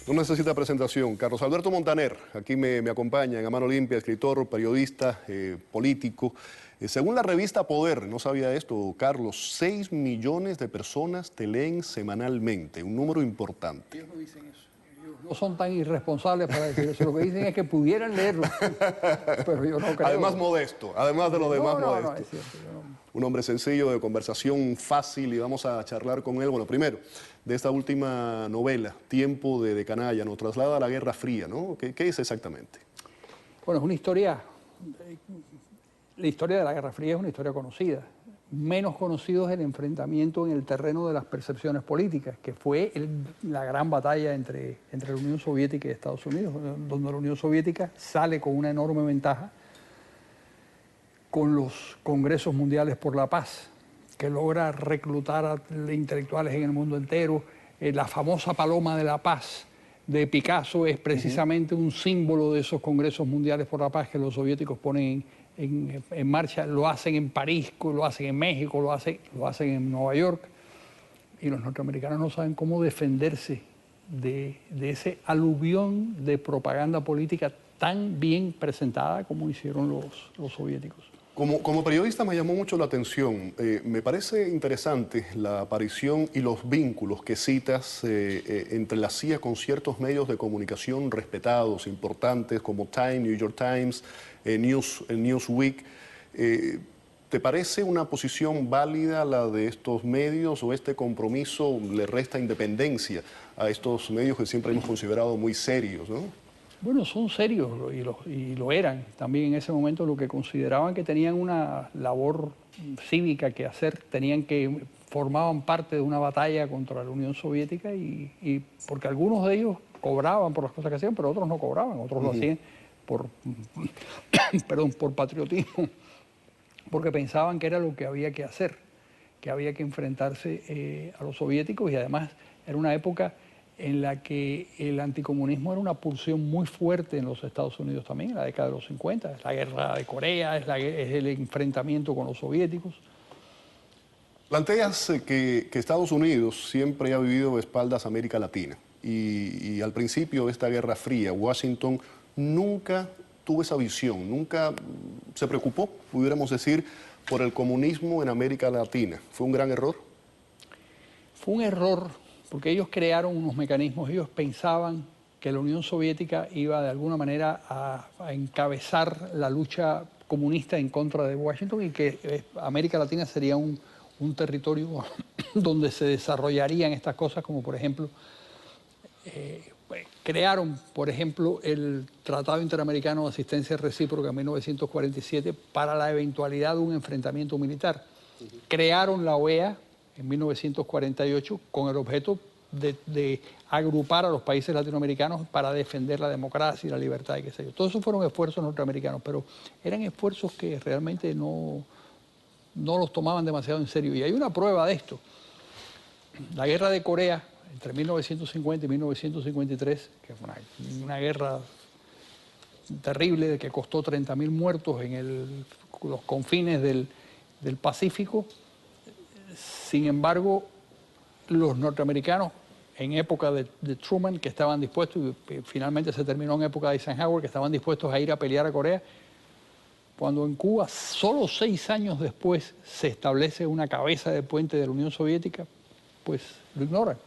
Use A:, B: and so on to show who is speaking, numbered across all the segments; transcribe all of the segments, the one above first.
A: No necesita presentación. Carlos Alberto Montaner, aquí me acompaña en A Mano Limpia, escritor, periodista, político. Según la revista Poder, no sabía esto, Carlos, 6 millones de personas te leen semanalmente, un número importante.
B: Ellos no dicen eso. Ellos no son tan irresponsables para decir eso. Lo que dicen es que pudieran leerlo, pero yo no creo.
A: Además modesto, además de lo demás modesto.
B: No, es cierto.
A: Un hombre sencillo, de conversación fácil, y vamos a charlar con él. Bueno, primero, de esta última novela, Tiempo de canalla, nos traslada a la Guerra Fría, ¿no? ¿Qué es exactamente?
B: Bueno, es una historia, la historia de la Guerra Fría es una historia conocida. Menos conocido es el enfrentamiento en el terreno de las percepciones políticas, que fue la gran batalla entre la Unión Soviética y Estados Unidos, donde la Unión Soviética sale con una enorme ventaja con los Congresos Mundiales por la Paz, que logra reclutar a intelectuales en el mundo entero. La famosa Paloma de la Paz de Picasso es precisamente un símbolo de esos Congresos Mundiales por la Paz que los soviéticos ponen en marcha. Lo hacen en París, lo hacen en México, lo hacen en Nueva York. Y los norteamericanos no saben cómo defenderse de ese aluvión de propaganda política tan bien presentada como hicieron los soviéticos.
A: Como periodista me llamó mucho la atención. Me parece interesante la aparición y los vínculos que citas entre la CIA con ciertos medios de comunicación respetados, importantes, como Time, New York Times, Newsweek. ¿Te parece una posición válida la de estos medios, o este compromiso le resta independencia a estos medios que siempre hemos considerado muy serios, ¿no?
B: Bueno, son serios y lo eran también en ese momento. Lo que consideraban que tenían una labor cívica que hacer, formaban parte de una batalla contra la Unión Soviética, y porque algunos de ellos cobraban por las cosas que hacían, pero otros no cobraban, otros lo hacían por patriotismo, porque pensaban que era lo que había que hacer, que había que enfrentarse a los soviéticos. Y además era una época en la que el anticomunismo era una pulsión muy fuerte en los Estados Unidos también, en la década de los 50. Es la guerra de Corea, es el enfrentamiento con los soviéticos.
A: Planteas que Estados Unidos siempre ha vivido de espaldas a América Latina, y al principio de esta Guerra Fría, Washington nunca tuvo esa visión, nunca se preocupó, pudiéramos decir, por el comunismo en América Latina. ¿Fue un gran error?
B: Fue un error, porque ellos crearon unos mecanismos. Ellos pensaban que la Unión Soviética iba de alguna manera a encabezar la lucha comunista en contra de Washington, y que América Latina sería un territorio donde se desarrollarían estas cosas, como por ejemplo, crearon, por ejemplo, el Tratado Interamericano de Asistencia Recíproca en 1947 para la eventualidad de un enfrentamiento militar. Crearon la OEA en 1948 con el objeto de agrupar a los países latinoamericanos para defender la democracia y la libertad y qué sé yo. Todos esos fueron esfuerzos norteamericanos, pero eran esfuerzos que realmente no los tomaban demasiado en serio. Y hay una prueba de esto. La guerra de Corea, entre 1950 y 1953, que fue una guerra terrible que costó 30.000 muertos en los confines del Pacífico. Sin embargo, los norteamericanos en época de Truman, que estaban dispuestos, y finalmente se terminó en época de Eisenhower, que estaban dispuestos a ir a pelear a Corea, cuando en Cuba, solo 6 años después, se establece una cabeza de puente de la Unión Soviética, pues lo ignoran.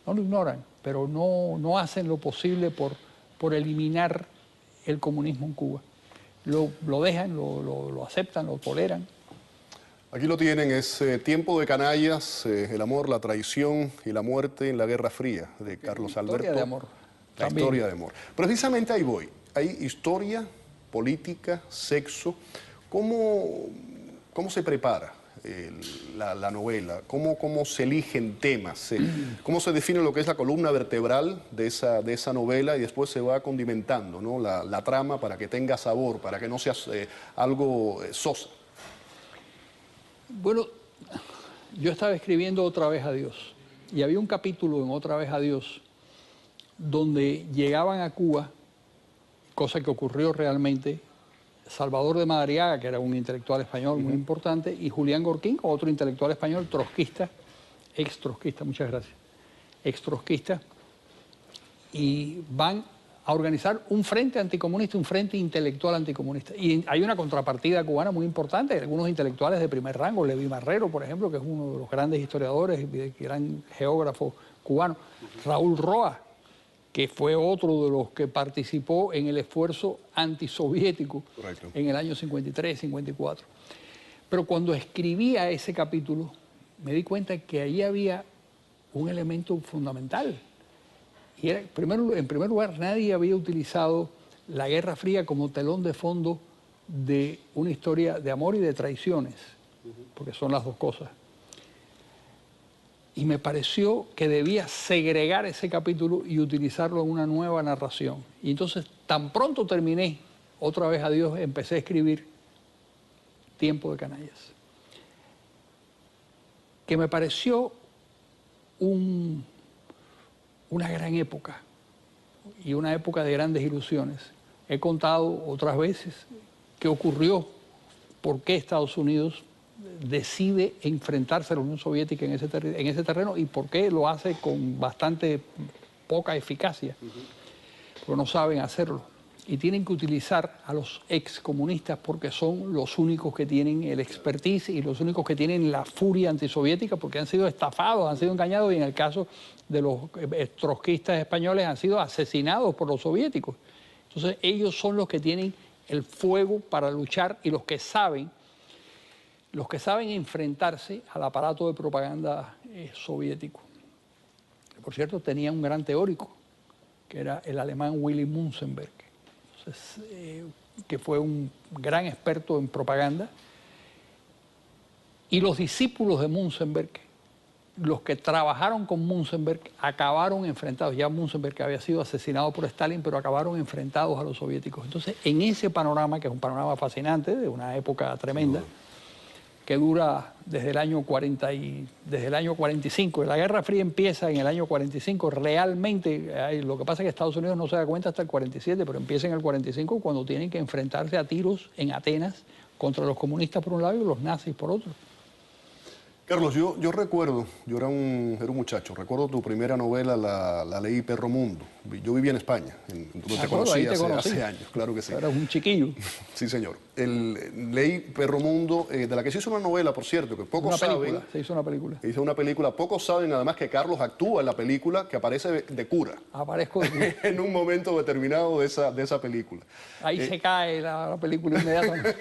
B: No lo ignoran, pero no hacen lo posible por eliminar el comunismo en Cuba. Lo dejan, lo aceptan, lo toleran.
A: Aquí lo tienen, es Tiempo de canallas, el amor, la traición y la muerte en la Guerra Fría, de Carlos Alberto.
B: Historia de amor.
A: La historia de amor. Precisamente ahí voy. Hay historia, política, sexo. ¿Cómo se prepara la novela? ¿Cómo se eligen temas? ¿Cómo se define lo que es la columna vertebral de esa novela, y después se va condimentando, ¿no? la trama, para que tenga sabor, para que no sea algo sosa?
B: Bueno, yo estaba escribiendo Otra vez a Dios, y había un capítulo en Otra vez a Dios donde llegaban a Cuba, cosa que ocurrió realmente, Salvador de Madariaga, que era un intelectual español muy importante, y Julián Gorquín, otro intelectual español, trotskista, ex-trotskista, muchas gracias, ex-trotskista, y van a organizar un frente anticomunista, un frente intelectual anticomunista. Y hay una contrapartida cubana muy importante, algunos intelectuales de primer rango, Levi Marrero, por ejemplo, que es uno de los grandes historiadores y gran geógrafo cubano, Raúl Roa, que fue otro de los que participó en el esfuerzo antisoviético en el año 53, 54. Pero cuando escribía ese capítulo, me di cuenta que ahí había un elemento fundamental. Y era, en primer lugar, nadie había utilizado la Guerra Fría como telón de fondo de una historia de amor y de traiciones, porque son las dos cosas. Y me pareció que debía segregar ese capítulo y utilizarlo en una nueva narración. Y entonces, tan pronto terminé, otra vez adiós, empecé a escribir Tiempo de Canallas, que me pareció una gran época y una época de grandes ilusiones. He contado otras veces qué ocurrió, por qué Estados Unidos decide enfrentarse a la Unión Soviética en ese terreno y por qué lo hace con bastante poca eficacia, porque no saben hacerlo. Y tienen que utilizar a los excomunistas porque son los únicos que tienen el expertise y los únicos que tienen la furia antisoviética, porque han sido estafados, han sido engañados, y en el caso de los trotskistas españoles han sido asesinados por los soviéticos. Entonces ellos son los que tienen el fuego para luchar y los que saben enfrentarse al aparato de propaganda soviético. Por cierto, tenía un gran teórico, que era el alemán Willy Münzenberg, que fue un gran experto en propaganda. Y los discípulos de Münzenberg, los que trabajaron con Münzenberg, acabaron enfrentados. Ya Münzenberg había sido asesinado por Stalin, pero acabaron enfrentados a los soviéticos. Entonces, en ese panorama, que es un panorama fascinante, de una época tremenda, que dura desde el año 45. La Guerra Fría empieza en el año 45. Realmente, lo que pasa es que Estados Unidos no se da cuenta hasta el 47, pero empieza en el 45 cuando tienen que enfrentarse a tiros en Atenas contra los comunistas por un lado y los nazis por otro.
A: Carlos, yo recuerdo, yo era un muchacho, recuerdo tu primera novela, la leí Perro Mundo. Yo vivía en España, donde te conocí hace años, claro que sí.
B: Eras un chiquillo.
A: Sí, señor. Leí Perro Mundo, de la que se hizo una novela, por cierto, que pocos saben.
B: Se hizo una película.
A: Se hizo una película. Pocos saben, además, que Carlos actúa en la película, que aparece de cura.
B: Aparezco de cura.
A: En un momento determinado de esa película.
B: Ahí se cae la película inmediatamente.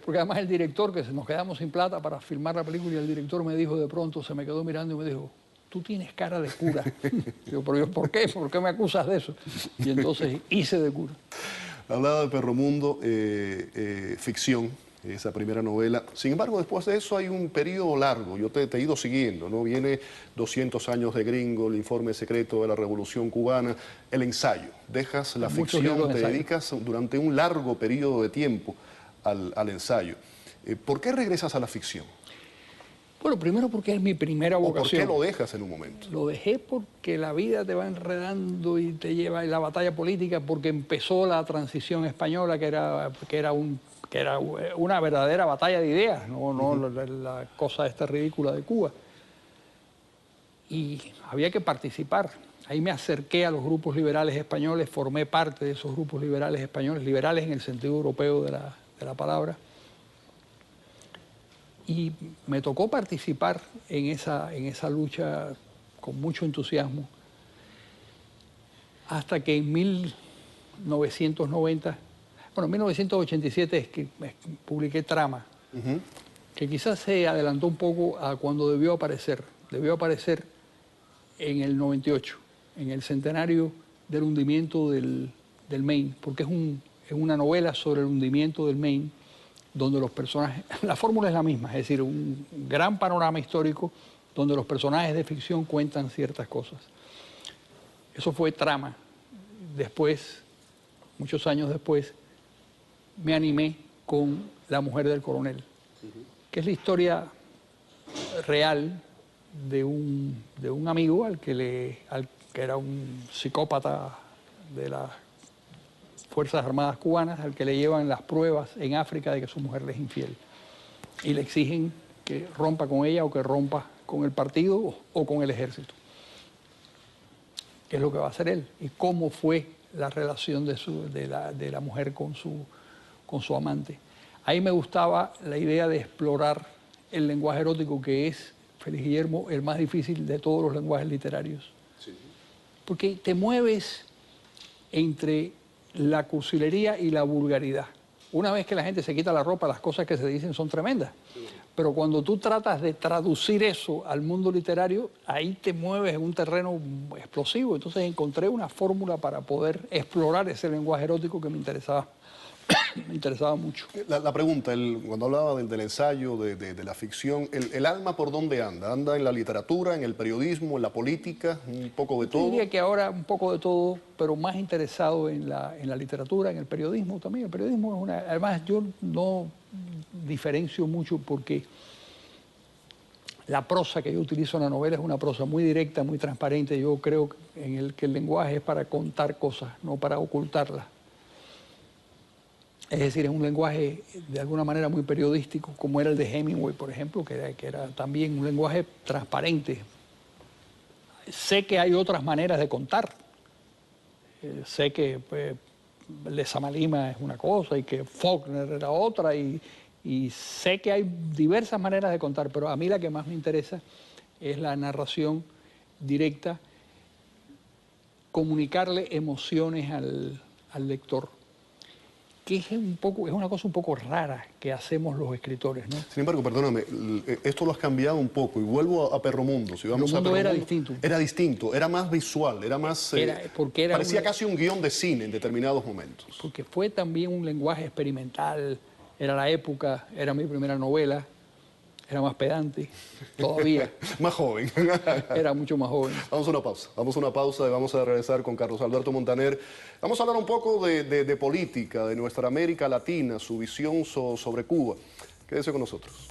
B: Porque además el director, que nos quedamos sin plata para filmar la película, y el director me dijo de pronto, se me quedó mirando y me dijo: tú tienes cara de cura. Digo, pero yo, ¿por qué? ¿Por qué me acusas de eso? Y entonces hice de cura.
A: Hablaba de Perro Mundo, ficción, esa primera novela. Sin embargo, después de eso hay un periodo largo. Yo te he ido siguiendo, ¿no? Viene 200 años de Gringo, el informe secreto de la Revolución Cubana, el ensayo. Dejas la ficción, te dedicas durante un largo periodo de tiempo al ensayo. ¿Por qué regresas a la ficción?
B: Bueno, primero porque es mi primera vocación.
A: ¿Por qué lo dejas en un momento?
B: Lo dejé porque la vida te va enredando y te lleva en la batalla política, porque empezó la transición española, que era una verdadera batalla de ideas, no la cosa esta ridícula de Cuba. Y había que participar. Ahí me acerqué a los grupos liberales españoles, formé parte de esos grupos liberales españoles, liberales en el sentido europeo de la palabra. Y me tocó participar en esa lucha con mucho entusiasmo, hasta que en 1987 es que publiqué Trama, que quizás se adelantó un poco a cuando debió aparecer. Debió aparecer en el 98, en el centenario del hundimiento del Maine, porque es una novela sobre el hundimiento del Maine, donde los personajes, la fórmula es la misma, es decir, un gran panorama histórico donde los personajes de ficción cuentan ciertas cosas. Eso fue Trama. Después, muchos años después, me animé con La mujer del coronel, que es la historia real de un amigo que era un psicópata de las Fuerzas Armadas cubanas, al que le llevan las pruebas en África de que su mujer le es infiel. Y le exigen que rompa con ella o que rompa con el partido o con el ejército. qué es lo que va a hacer él y cómo fue la relación de la mujer con su amante. Ahí me gustaba la idea de explorar el lenguaje erótico, que es, Félix Guillermo, el más difícil de todos los lenguajes literarios. Sí. Porque te mueves entre la cursilería y la vulgaridad. Una vez que la gente se quita la ropa, las cosas que se dicen son tremendas. Sí. Pero cuando tú tratas de traducir eso al mundo literario, ahí te mueves en un terreno explosivo. Entonces encontré una fórmula para poder explorar ese lenguaje erótico que me interesaba. Me interesaba mucho.
A: La pregunta, cuando hablaba del ensayo, de la ficción, ¿el alma por dónde anda? ¿Anda en la literatura, en el periodismo, en la política, un poco de todo?
B: Yo diría que ahora un poco de todo, pero más interesado en la literatura, en el periodismo también. El periodismo es una... Además, yo no diferencio mucho porque la prosa que yo utilizo en la novela es una prosa muy directa, muy transparente. Yo creo que el lenguaje es para contar cosas, no para ocultarlas. Es decir, es un lenguaje de alguna manera muy periodístico, como era el de Hemingway, por ejemplo, que era también un lenguaje transparente. Sé que hay otras maneras de contar. Sé que pues, Lezama Lima es una cosa y que Faulkner era otra, y sé que hay diversas maneras de contar, pero a mí la que más me interesa es la narración directa, comunicarle emociones al lector, que es una cosa un poco rara que hacemos los escritores, ¿no?
A: Sin embargo, perdóname, esto lo has cambiado un poco y vuelvo a Perro Mundo. Si vamos
B: Perro Mundo
A: a
B: era distinto.
A: Era distinto, era más visual, era más... parecía casi un guión de cine en determinados momentos.
B: Porque fue también un lenguaje experimental, era la época, era mi primera novela, era más pedante, todavía.
A: Más joven.
B: Era mucho más joven.
A: Vamos a una pausa y vamos a regresar con Carlos Alberto Montaner. Vamos a hablar un poco de política, de nuestra América Latina, su visión sobre Cuba. Quédese con nosotros.